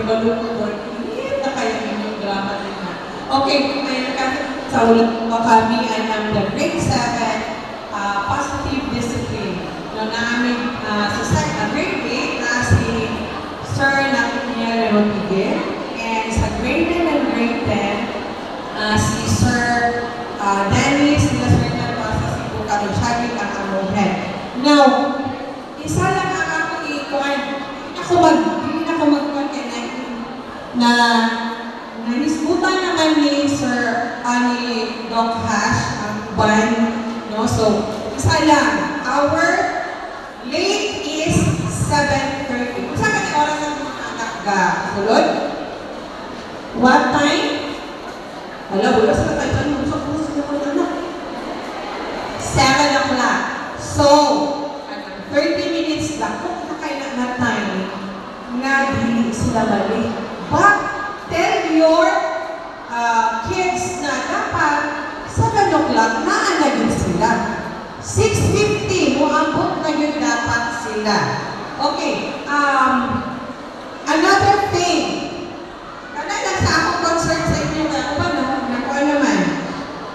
balukod. Hindi na kayo inyong drama nila. Okay, may sa ulat po kami ay ang the grade 7 positive discipline. No, namin sa grade 8 na si Sir Nathaniel Rodriguez, and sa grade 9 and grade 10 si Sir Dennis Laswerte sa Cebu Karusyagit ang among head. Now, isa lang ang ako ikuan. Hindi na ako mag-connect na nanisbutan naman ni Sir ni Doc Hash ang ban. No? So, isa lang. Our late is 7:30. Kung saan ka ni oras ang mga anak ka? Sulod? What time? Wala, wala sa tayo. Ano sa puso na mga anak? 7 o'clock. So, 30 minutes lang. Kung nakailan na time, nga hindi sila balik. But, tell your kids na dapat 7 o'clock naanagin sila. 6:50 mo ambot na yun dapat sila. Okay. Another thing. Kana lang sa akong concern sa inyo na ano ba no? Nakuha naman.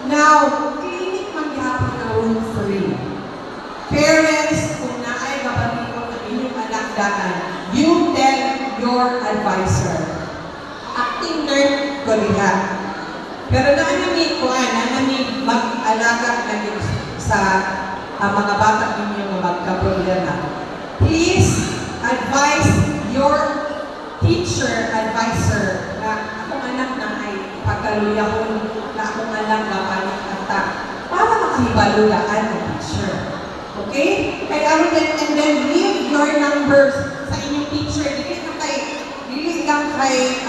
Now, clinic maghihapon na room free. Parents, kung naay kapatid ko na inyong anak daan, you tell your advisor. Acting nerd ko liha. Pero naanami ko naanami mag-alaga na sa mga bata ninyo na magka-problema. Please advise your teacher, advisor na akong anak na ay pagkaluyahon na akong anak na panikata para makahibalulaan ang teacher. Okay? Kaya and then leave your numbers sa inyong teacher. Dili lang kay